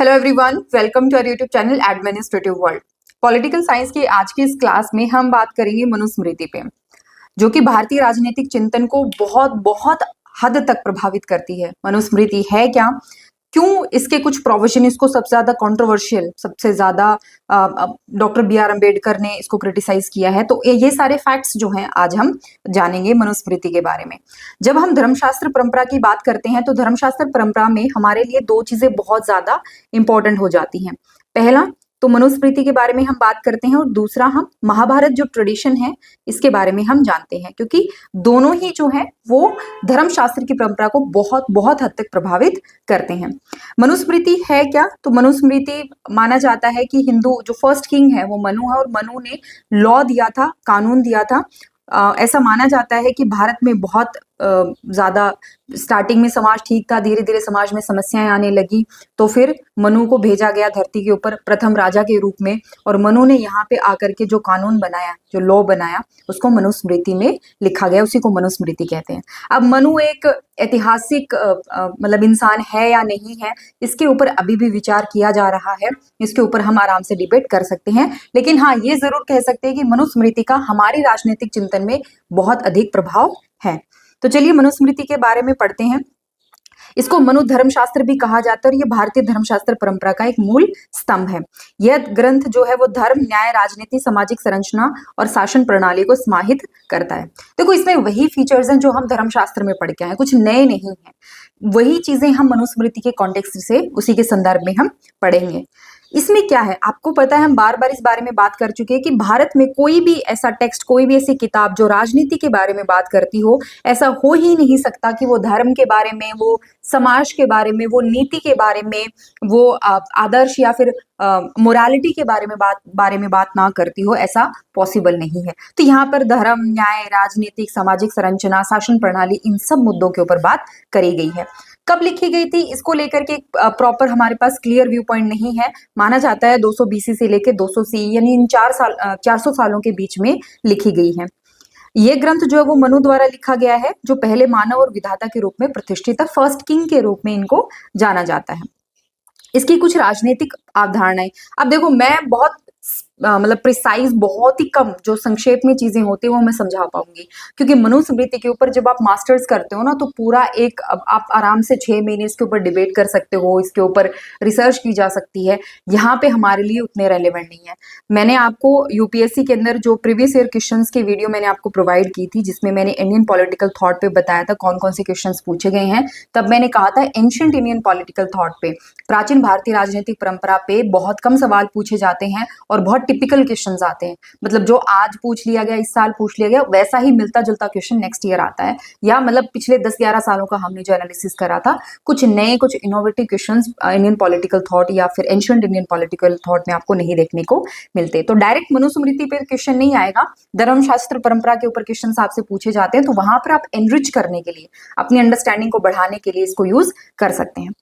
Hello everyone, welcome to our YouTube channel administrative world. Political science की आज की इस क्लास में हम बात करेंगे मनुस्मृति पे, जो कि भारतीय राजनीतिक चिंतन को बहुत बहुत हद तक प्रभावित करती है। मनुस्मृति है क्या, क्यों इसके कुछ प्रोविजन इसको सबसे ज्यादा कंट्रोवर्शियल, सबसे ज्यादा डॉक्टर बी आर अम्बेडकर ने इसको क्रिटिसाइज किया है। तो ये सारे फैक्ट्स जो हैं आज हम जानेंगे मनुस्मृति के बारे में। जब हम धर्मशास्त्र परंपरा की बात करते हैं तो धर्मशास्त्र परंपरा में हमारे लिए दो चीजें बहुत ज्यादा इंपॉर्टेंट हो जाती हैं। पहला तो मनुस्मृति के बारे में हम बात करते हैं, और दूसरा हम महाभारत जो ट्रेडिशन है इसके बारे में हम जानते हैं, क्योंकि दोनों ही जो है वो धर्मशास्त्र की परंपरा को बहुत बहुत हद तक प्रभावित करते हैं। मनुस्मृति है क्या, तो मनुस्मृति माना जाता है कि हिंदू जो फर्स्ट किंग है वो मनु है, और मनु ने लॉ दिया था, कानून दिया था। ऐसा माना जाता है कि भारत में बहुत ज्यादा स्टार्टिंग में समाज ठीक था, धीरे धीरे समाज में समस्याएं आने लगी, तो फिर मनु को भेजा गया धरती के ऊपर प्रथम राजा के रूप में, और मनु ने यहाँ पे आकर के जो कानून बनाया, जो लॉ बनाया, उसको मनुस्मृति में लिखा गया, उसी को मनुस्मृति कहते हैं। अब मनु एक ऐतिहासिक मतलब इंसान है या नहीं है, इसके ऊपर अभी भी विचार किया जा रहा है, इसके ऊपर हम आराम से डिबेट कर सकते हैं। लेकिन हाँ, ये जरूर कह सकते हैं कि मनुस्मृति का हमारी राजनीतिक चिंतन में बहुत अधिक प्रभाव है। तो चलिए मनुस्मृति के बारे में पढ़ते हैं। इसको मनु धर्मशास्त्र भी कहा जाता है, और ये भारतीय धर्मशास्त्र परंपरा का एक मूल स्तंभ है। यह ग्रंथ जो है वो धर्म, न्याय, राजनीति, सामाजिक संरचना और शासन प्रणाली को समाहित करता है। देखो, इसमें वही फीचर्स हैं जो हम धर्मशास्त्र में पढ़ के आए, कुछ नए नहीं है। वही चीजें हम मनुस्मृति के कॉन्टेक्स्ट से, उसी के संदर्भ में हम पढ़ेंगे। इसमें क्या है, आपको पता है, हम बार बार इस बारे में बात कर चुके हैं कि भारत में कोई भी ऐसा टेक्स्ट, कोई भी ऐसी किताब जो राजनीति के बारे में बात करती हो, ऐसा हो ही नहीं सकता कि वो धर्म के बारे में, वो समाज के बारे में, वो नीति के बारे में, वो आदर्श या फिर मोरालिटी के बारे में बात ना करती हो। ऐसा पॉसिबल नहीं है। तो यहाँ पर धर्म, न्याय, राजनीतिक, सामाजिक संरचना, शासन प्रणाली, इन सब मुद्दों के ऊपर बात करी गई है। कब लिखी गई थी, इसको लेकर के प्रॉपर हमारे पास क्लियर व्यू पॉइंट नहीं है। माना जाता है 200 BC से लेकर 200 CE, यानी इन 400 सालों के बीच में लिखी गई है। ये ग्रंथ जो है वो मनु द्वारा लिखा गया है, जो पहले मानव और विधाता के रूप में प्रतिष्ठित है। फर्स्ट किंग के रूप में इनको जाना जाता है। इसकी कुछ राजनीतिक अवधारणाएं, अब देखो, मैं बहुत मतलब प्रिसाइज, बहुत ही कम जो संक्षेप में चीजें होती है वो मैं समझा पाऊंगी, क्योंकि मनुस्मृति के ऊपर जब आप मास्टर्स करते हो ना, तो पूरा एक आप आराम से 6 महीने इसके ऊपर डिबेट कर सकते हो, इसके ऊपर रिसर्च की जा सकती है। यहाँ पे हमारे लिए उतने रेलेवेंट नहीं है। मैंने आपको यूपीएससी के अंदर जो प्रीवियस ईयर क्वेश्चंस की वीडियो मैंने आपको प्रोवाइड की थी, जिसमें मैंने इंडियन पॉलिटिकल थॉट पे बताया था कौन कौन से क्वेश्चन पूछे गए हैं, तब मैंने कहा था एंशिएंट इंडियन पॉलिटिकल थॉट पे, प्राचीन भारतीय राजनीतिक परंपरा पे बहुत कम सवाल पूछे जाते हैं और बहुत टिपिकल क्वेश्चंस आते हैं। मतलब जो आज पूछ लिया गया, इस साल पूछ लिया गया, वैसा ही मिलता जुलता क्वेश्चन नेक्स्ट ईयर आता है। या मतलब पिछले 10-11 सालों का हमने जो एनालिसिस करा था, कुछ नए, कुछ innovative questions Indian political thought या फिर एंशिएंट इंडियन पॉलिटिकल थॉट में आपको नहीं देखने को मिलते। तो डायरेक्ट मनुस्मृति पे क्वेश्चन नहीं आएगा, धर्मशास्त्र परंपरा के ऊपर क्वेश्चन आपसे पूछे जाते हैं, तो वहां पर आप एनरिच करने के लिए, अपनी अंडरस्टैंडिंग को बढ़ाने के लिए इसको यूज कर सकते हैं।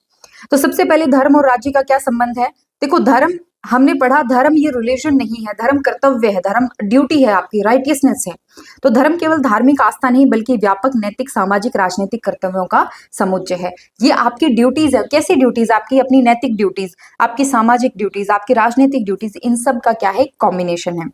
तो सबसे पहले धर्म और राज्य का क्या संबंध है। देखो, धर्म हमने पढ़ा, धर्म ये रिलीजन नहीं है, धर्म कर्तव्य है, धर्म ड्यूटी है, आपकी राइटियसनेस है। तो धर्म केवल धार्मिक आस्था नहीं, बल्कि व्यापक नैतिक, सामाजिक, राजनीतिक कर्तव्यों का समुच्चय है। ये आपकी ड्यूटीज है। कैसी ड्यूटीज? आपकी अपनी नैतिक ड्यूटीज, आपकी सामाजिक ड्यूटीज, आपकी राजनीतिक ड्यूटीज, इन सब का क्या है, कॉम्बिनेशन है।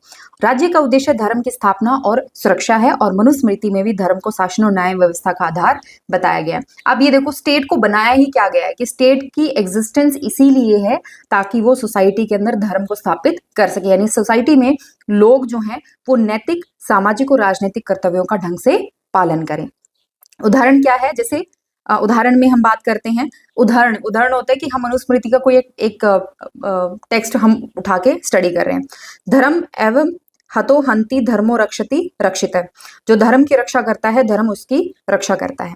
राज्य का उद्देश्य धर्म की स्थापना और सुरक्षा है, और मनुस्मृति में भी धर्म को शासन और न्याय व्यवस्था का आधार बताया गया है। अब ये देखो, स्टेट को बनाया ही क्या गया है कि स्टेट की एग्जिस्टेंस इसीलिए है ताकि वो सोसाइटी के अंदर धर्म को स्थापित कर सके, यानी सोसाइटी में लोग जो हैं वो नैतिक, सामाजिक और राजनीतिक कर्तव्यों का ढंग से पालन करें। उदाहरण क्या है, जैसे उदाहरण में हम बात करते हैं, उदाहरण होता है कि हम मनुस्मृति का कोई एक टेक्स्ट हम उठा के स्टडी कर रहे हैं। धर्म एवं हतो हंति धर्मो रक्षति रक्षित है। जो धर्म की रक्षा करता है, धर्म उसकी रक्षा करता है।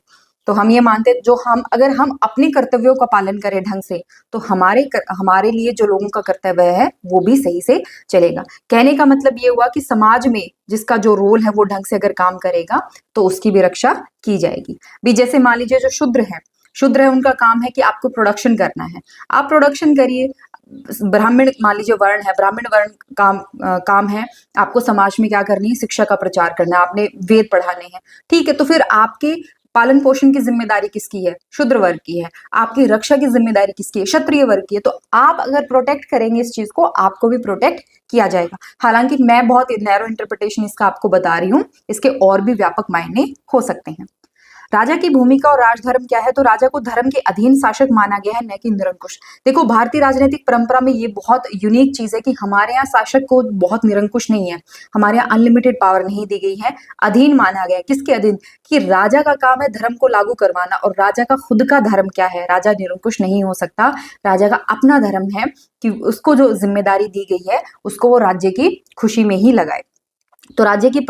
तो हम ये मानते हैं, अगर हम अपने कर्तव्यों का पालन करें ढंग से, तो हमारे लिए जो लोगों का कर्तव्य है वो भी सही से चलेगा। कहने का मतलब ये हुआ कि समाज में जिसका जो रोल है वो ढंग से अगर काम करेगा तो उसकी भी रक्षा की जाएगी। भी जैसे मान लीजिए जो शूद्र है, उनका काम है कि आपको प्रोडक्शन करना है, आप प्रोडक्शन करिए। ब्राह्मण मान लीजिए वर्ण है, ब्राह्मण वर्ण काम है आपको समाज में क्या करनी है, शिक्षा का प्रचार करना है, आपने वेद पढ़ाने हैं, ठीक है। तो फिर आपके पालन पोषण की जिम्मेदारी किसकी है? शूद्र वर्ग की है। आपकी रक्षा की जिम्मेदारी किसकी है? क्षत्रिय वर्ग की है। तो आप अगर प्रोटेक्ट करेंगे इस चीज को, आपको भी प्रोटेक्ट किया जाएगा। हालांकि मैं बहुत नैरो इंटरप्रिटेशन इसका आपको बता रही हूँ, इसके और भी व्यापक मायने हो सकते हैं। राजा की भूमिका और राजधर्म क्या है? तो राजा को धर्म के अधीन शासक माना गया है, न कि निरंकुश। देखो, भारतीय राजनीतिक परंपरा में ये बहुत यूनिक चीज है कि हमारे यहाँ शासक को बहुत निरंकुश नहीं है, हमारे यहाँ अनलिमिटेड पावर नहीं दी गई है, अधीन माना गया है। किसके अधीन? कि राजा का काम है धर्म को लागू करवाना, और राजा का खुद का धर्म क्या है? राजा निरंकुश नहीं हो सकता, राजा का अपना धर्म है कि उसको जो जिम्मेदारी दी गई है उसको वो राज्य की खुशी में ही लगाए। तो राजा की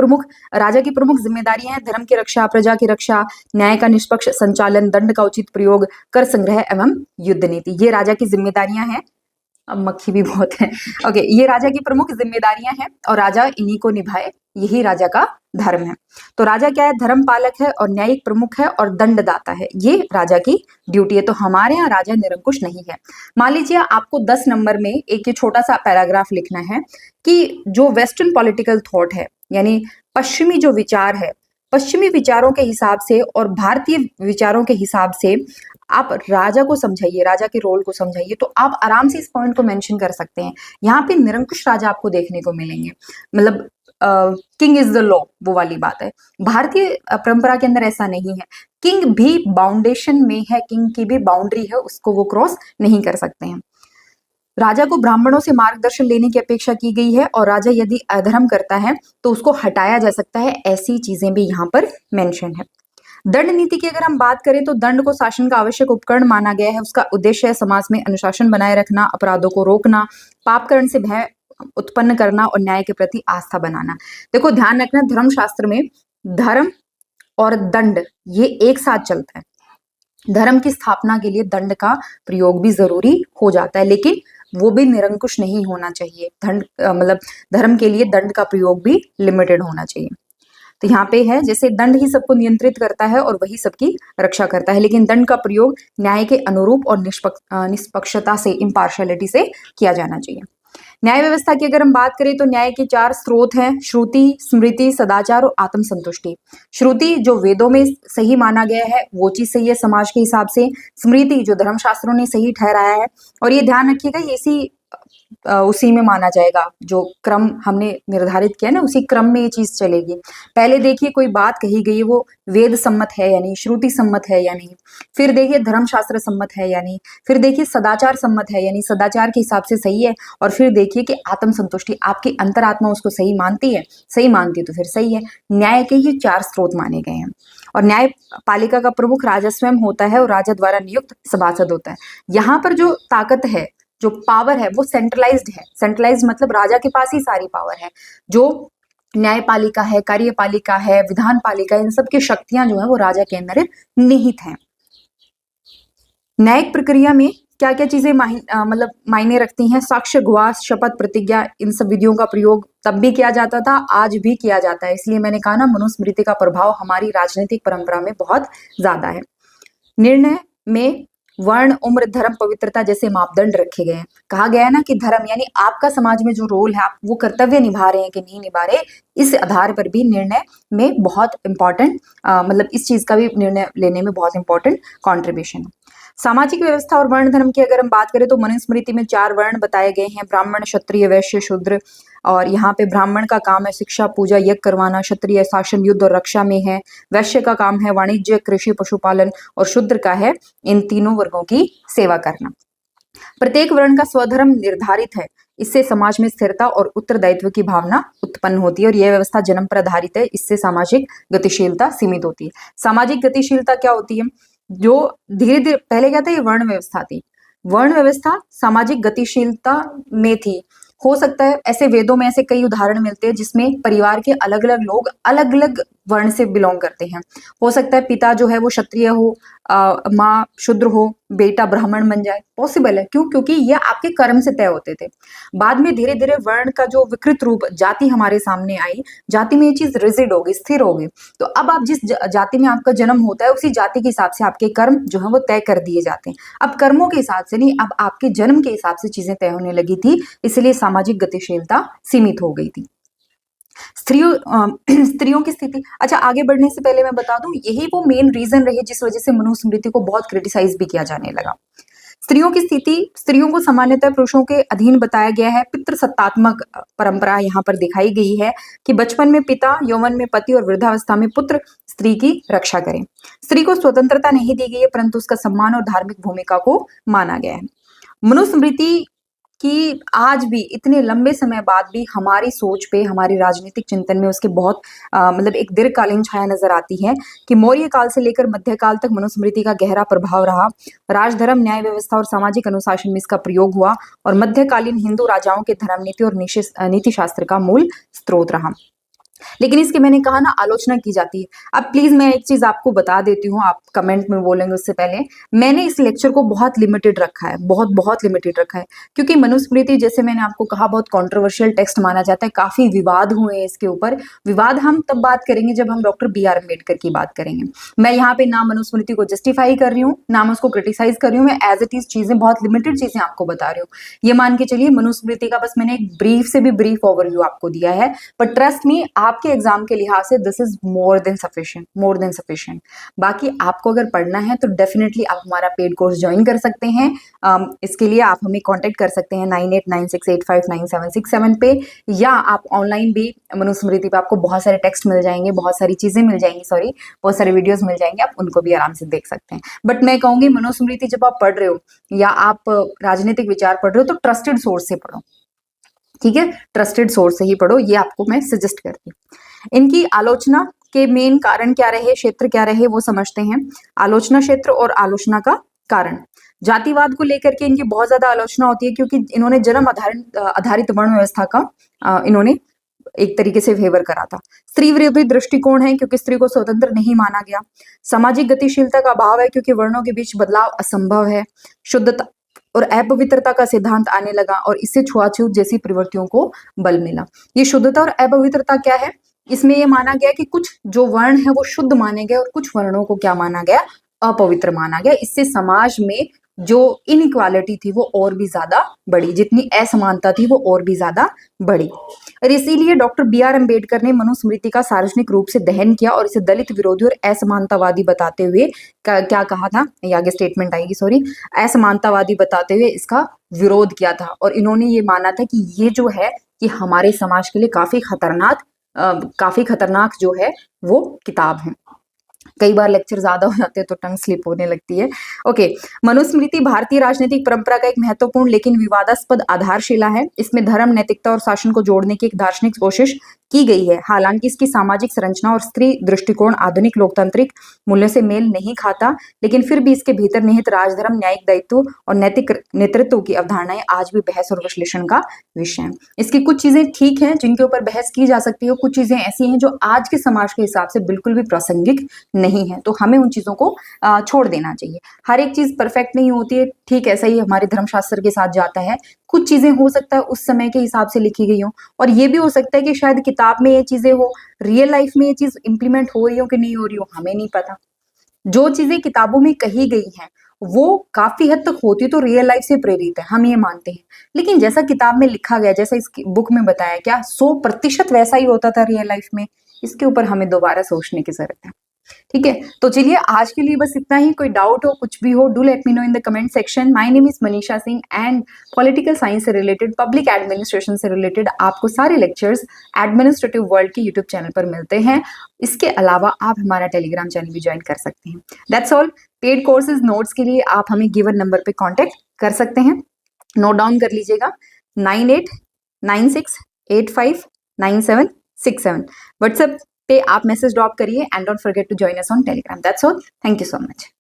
प्रमुख जिम्मेदारियां हैं धर्म की रक्षा, प्रजा की रक्षा, न्याय का निष्पक्ष संचालन, दंड का उचित प्रयोग, कर संग्रह एवं युद्ध नीति। ये राजा की जिम्मेदारियां हैं। अब मक्खी भी बहुत है। ओके, ये राजा की प्रमुख जिम्मेदारियां हैं और राजा इन्हीं को निभाए, यही राजा का धर्म है। तो राजा क्या है? धर्म पालक है और न्यायिक प्रमुख है और दंडदाता है, ये राजा की ड्यूटी है। तो हमारे यहाँ राजा निरंकुश नहीं है। मान लीजिए आपको 10 नंबर में एक ये छोटा सा पैराग्राफ लिखना है कि जो वेस्टर्न पॉलिटिकल थॉट है, यानी पश्चिमी जो विचार है, पश्चिमी विचारों के हिसाब से और भारतीय विचारों के हिसाब से आप राजा को समझाइए, राजा के रोल को समझाइए। तो आप आराम से इस पॉइंट को मेंशन कर सकते हैं। यहाँ पे निरंकुश राजा आपको देखने को मिलेंगे, मतलब किंग इज द लॉ, वो वाली बात है। भारतीय परंपरा के अंदर ऐसा नहीं है। किंग भी बाउंडेशन में है, किंग की भी बाउंड्री है, उसको वो क्रॉस नहीं कर सकते हैं। राजा को ब्राह्मणों से मार्गदर्शन लेने की अपेक्षा की गई है और राजा यदि अधर्म करता है तो उसको हटाया जा सकता है, ऐसी चीजें भी यहाँ पर मेंशन है। दंड नीति की अगर हम बात करें तो दंड को शासन का आवश्यक उपकरण माना गया है। उसका उद्देश्य है समाज में अनुशासन बनाए रखना, अपराधों को रोकना, पापकरण से भय उत्पन्न करना और न्याय के प्रति आस्था बनाना। देखो, ध्यान रखना, धर्मशास्त्र में धर्म और दंड ये एक साथ चलता है। धर्म की स्थापना के लिए दंड का प्रयोग भी जरूरी हो जाता है, लेकिन वो भी निरंकुश नहीं होना चाहिए। दंड मतलब धर्म के लिए दंड का प्रयोग भी लिमिटेड होना चाहिए। तो यहाँ पे है, जैसे दंड ही सबको नियंत्रित करता है और वही सबकी रक्षा करता है, लेकिन दंड का प्रयोग न्याय के अनुरूप और निष्पक्षता से, इम्पार्शियलिटी से किया जाना चाहिए। न्याय व्यवस्था की अगर हम बात करें तो न्याय के 4 स्रोत हैं: श्रुति, स्मृति, सदाचार और आत्मसंतुष्टि। श्रुति जो वेदों में सही माना गया है वो चीज सही है समाज के हिसाब से। स्मृति जो धर्मशास्त्रों ने सही ठहराया है, और ये ध्यान रखिएगा ये इसी उसी में माना जाएगा, जो क्रम हमने निर्धारित किया ना उसी क्रम में ये चीज चलेगी। पहले देखिए कोई बात कही गई है वो वेद सम्मत है या नहीं, श्रुति सम्मत है या नहीं, फिर देखिए धर्मशास्त्र सम्मत है या नहीं, फिर देखिए सदाचार सम्मत है यानी सदाचार के हिसाब से सही है, और फिर देखिए कि आत्म संतुष्टि, आपकी अंतरात्मा उसको सही मानती है, सही मानती है तो फिर सही है। न्याय के ये 4 स्रोत माने गए हैं। और न्याय पालिका का प्रमुख राजा स्वयं होता है और राजा द्वारा नियुक्त सभासद होता है। यहाँ पर जो ताकत है, जो पावर है वो सेंट्रलाइज्ड है। सेंट्रलाइज्ड मतलब राजा के पास ही सारी पावर है। जो न्यायपालिका है, कार्यपालिका है, विधान पालिका, इन सब की शक्तियां जो है वो राजा के अंदर निहित हैं। न्यायिक प्रक्रिया में क्या क्या चीजें मतलब मायने रखती हैं? साक्ष्य, गवाह, शपथ, प्रतिज्ञा, इन सब विधियों का प्रयोग तब भी किया जाता था, आज भी किया जाता है। इसलिए मैंने कहा ना, मनुस्मृति का प्रभाव हमारी राजनीतिक परंपरा में बहुत ज्यादा है। निर्णय में वर्ण, उम्र, धर्म, पवित्रता जैसे मापदंड रखे गए हैं। कहा गया है ना कि धर्म यानी आपका समाज में जो रोल है, आप वो कर्तव्य निभा रहे हैं कि नहीं निभा रहे, इस आधार पर भी निर्णय में बहुत इंपॉर्टेंट मतलब इस चीज का भी निर्णय लेने में बहुत इंपॉर्टेंट कॉन्ट्रीब्यूशन है। सामाजिक व्यवस्था और वर्ण धर्म की अगर हम बात करें तो मनुस्मृति में 4 वर्ण बताए गए हैं: ब्राह्मण, क्षत्रिय, वैश्य, शूद्र। और यहाँ पे ब्राह्मण का काम है शिक्षा, पूजा, यज्ञ करवाना, क्षत्रिय शासन, युद्ध और रक्षा में है, वैश्य का काम है वाणिज्य, कृषि, पशुपालन, और शूद्र का है इन तीनों वर्गों की सेवा करना। प्रत्येक वर्ण का स्वधर्म निर्धारित है, इससे समाज में स्थिरता और उत्तरदायित्व की भावना उत्पन्न होती है, और यह व्यवस्था जन्म पर आधारित है, इससे सामाजिक गतिशीलता सीमित होती है। सामाजिक गतिशीलता क्या होती है? जो धीरे धीरे, पहले क्या था, ये वर्ण व्यवस्था थी, वर्ण व्यवस्था सामाजिक गतिशीलता में थी। हो सकता है ऐसे वेदों में ऐसे कई उदाहरण मिलते हैं जिसमें परिवार के अलग अलग लोग अलग अलग वर्ण से बिलोंग करते हैं। हो सकता है पिता जो है वो क्षत्रिय हो, माँ शूद्र हो, बेटा ब्राह्मण बन जाए, पॉसिबल है। क्यों? क्योंकि ये आपके कर्म से तय होते थे। बाद में धीरे धीरे वर्ण का जो विकृत रूप जाति हमारे सामने आई, जाति में ये चीज रिजिड हो गई, स्थिर हो गई। तो अब आप जिस जाति में आपका जन्म होता है उसी जाति के हिसाब से आपके कर्म जो है वो तय कर दिए जाते हैं। अब कर्मों के हिसाब से नहीं, अब आपके जन्म के हिसाब से चीजें तय होने लगी थी, इसलिए सामाजिक गतिशीलता सीमित हो गई थी। स्त्रियों की स्थिति। अच्छा, आगे बढ़ने से पहले मैं बता दूं, यही वो मेन रीजन रहे जिस वजह से मनुस्मृति को बहुत क्रिटिसाइज भी किया जाने लगा। स्त्रियों की स्थिति, स्त्रियों को सामान्यतः पुरुषों के अधीन बताया गया है। पितृसत्तात्मक परंपरा यहाँ पर दिखाई गई है कि बचपन में पिता, यौवन में पति और वृद्धावस्था में पुत्र स्त्री की रक्षा करें। स्त्री को स्वतंत्रता नहीं दी गई है, परंतु उसका सम्मान और धार्मिक भूमिका को माना गया है। मनुस्मृति कि आज भी इतने लंबे समय बाद भी हमारी सोच पे, हमारी राजनीतिक चिंतन में उसके बहुत मतलब एक दीर्घकालीन छाया नजर आती है कि मौर्य काल से लेकर मध्यकाल तक मनुस्मृति का गहरा प्रभाव रहा। राजधर्म, न्याय व्यवस्था और सामाजिक अनुशासन में इसका प्रयोग हुआ और मध्यकालीन हिंदू राजाओं के धर्म नीति और नीति शास्त्र का मूल स्रोत रहा। लेकिन इसकी मैंने कहा ना, आलोचना की जाती है। अब प्लीज मैं एक चीज आपको बता देती हूँ, आप कमेंट में बोलेंगे उससे पहले, मैंने इस लेक्चर को बहुत लिमिटेड रखा है, बहुत बहुत लिमिटेड रखा है, क्योंकि मनुस्मृति जैसे मैंने आपको कहा बहुत कंट्रोवर्शियल टेक्स्ट माना जाता है, काफी विवाद हुए हैं इसके ऊपर। विवाद हम तब बात करेंगे जब हम डॉक्टर बी आर अम्बेडकर की बात करेंगे। मैं यहाँ पे ना मनुस्मृति को जस्टिफाई कर रही हूँ, ना मैं उसको क्रिटिसाइज कर रही हूँ, मैं एज इट इज चीजें, बहुत लिमिटेड चीजें आपको बता रही हूँ। ये मान के चलिए मनुस्मृति का बस मैंने एक ब्रीफ से भी ब्रीफ ओवरव्यू आपको दिया है, पर ट्रस्ट मी, आपके एग्जाम के लिहाज से this is more than sufficient, more than sufficient. बाकी आपको अगर पढ़ना है तो डेफिनेटली आप हमारा पेड कोर्स ज्वाइन कर सकते हैं। इसके लिए आप हमें कांटेक्ट कर सकते हैं 9896859767 पे, या आप ऑनलाइन भी मनुस्मृति पे आपको बहुत सारे टेक्स्ट मिल जाएंगे, बहुत सारी चीजें मिल जाएंगी, सॉरी बहुत सारे वीडियोस मिल जाएंगे, आप उनको भी आराम से देख सकते हैं। बट मैं कहूंगी मनुस्मृति जब आप पढ़ रहे हो या आप राजनीतिक विचार पढ़ रहे हो तो ट्रस्टेड सोर्स से पढ़ो, ठीक है, ट्रस्टेड सोर्स से ही पढ़ो, ये आपको मैं सजेस्ट करती हूँ। इनकी आलोचना के मेन कारण क्या रहे, क्षेत्र क्या रहे, वो समझते हैं। आलोचना क्षेत्र और आलोचना का कारण। जातिवाद को लेकर के इनकी बहुत ज्यादा आलोचना होती है, क्योंकि इन्होंने जन्म आधारित वर्ण व्यवस्था का इन्होंने एक तरीके से फेवर करा था। स्त्री विरोधी दृष्टिकोण है, क्योंकि स्त्री को स्वतंत्र नहीं माना गया। सामाजिक गतिशीलता का अभाव है, क्योंकि वर्णों के बीच बदलाव असंभव है। शुद्धता और अपवित्रता का सिद्धांत आने लगा और इससे छुआछूत जैसी प्रवृत्तियों को बल मिला। ये शुद्धता और अपवित्रता क्या है, इसमें ये माना गया कि कुछ जो वर्ण है वो शुद्ध माने गए और कुछ वर्णों को क्या माना गया, अपवित्र माना गया। इससे समाज में जो इनइक्वालिटी थी वो और भी ज्यादा बढ़ी, जितनी असमानता थी वो और भी ज्यादा बढ़ी। और इसीलिए डॉक्टर बी आर अम्बेडकर ने मनुस्मृति का सार्वजनिक रूप से दहन किया और इसे दलित विरोधी और असमानतावादी बताते हुए क्या कहा था, ये आगे स्टेटमेंट आएगी, सॉरी, असमानतावादी बताते हुए इसका विरोध किया था। और इन्होंने ये माना था कि ये जो है कि हमारे समाज के लिए काफी खतरनाक जो है वो किताब है। कई बार लेक्चर ज्यादा हो जाते हैं तो टंग स्लिप होने लगती है। ओके, मनुस्मृति भारतीय राजनीतिक परंपरा का एक महत्वपूर्ण लेकिन विवादास्पद आधारशिला है। इसमें धर्म, नैतिकता और शासन को जोड़ने की एक दार्शनिक कोशिश की गई है। हालांकि इसकी सामाजिक संरचना और स्त्री दृष्टिकोण आधुनिक लोकतांत्रिक मूल्यों से मेल नहीं खाता, लेकिन फिर भी इसके भीतर निहित राजधर्म, न्यायिक दायित्व और नैतिक नेतृत्व की अवधारणाएं आज भी बहस और विश्लेषण का विषय है। इसकी कुछ चीजें ठीक हैं जिनके ऊपर बहस की जा सकती है, कुछ चीजें ऐसी हैं जो आज के समाज के हिसाब से बिल्कुल भी प्रासंगिक नहीं है, तो हमें उन चीजों को छोड़ देना चाहिए। हर एक चीज परफेक्ट नहीं होती है, ठीक ऐसा ही हमारे धर्मशास्त्र के साथ जाता है। कुछ चीजें हो सकता है उस समय के हिसाब से लिखी गई हो, और ये भी हो सकता है कि शायद किताब में ये चीजें हो, रियल लाइफ में ये चीज इंप्लीमेंट हो रही हो कि नहीं हो रही हो, हमें नहीं पता। जो चीजें किताबों में कही गई हैं वो काफी हद तक होती तो रियल लाइफ से प्रेरित है, हम ये मानते हैं। लेकिन जैसा किताब में लिखा गया, जैसा इस बुक में बताया, क्या 100% वैसा ही होता था रियल लाइफ में? इसके ऊपर हमें दोबारा सोचने की जरूरत है। ठीक है, तो चलिए आज के लिए बस इतना ही। कोई डाउट हो, कुछ भी हो, do let me know in the comment section. My name is Manisha Singh and political science से रिलेटेड, पब्लिक एडमिनिस्ट्रेशन से रिलेटेड आपको सारे लेक्चर्स एडमिनिस्ट्रेटिव वर्ल्ड के यूट्यूब चैनल पर मिलते हैं। इसके अलावा आप हमारा टेलीग्राम चैनल भी ज्वाइन कर सकते हैं। That's all. Paid courses notes के लिए आप हमें गिवन नंबर पे कांटेक्ट कर सकते हैं, नोट डाउन कर लीजिएगा, 9896859767। व्हाट्सएप पे आप मैसेज ड्रॉप करिए and don't forget to join us on Telegram. That's all, thank you so much.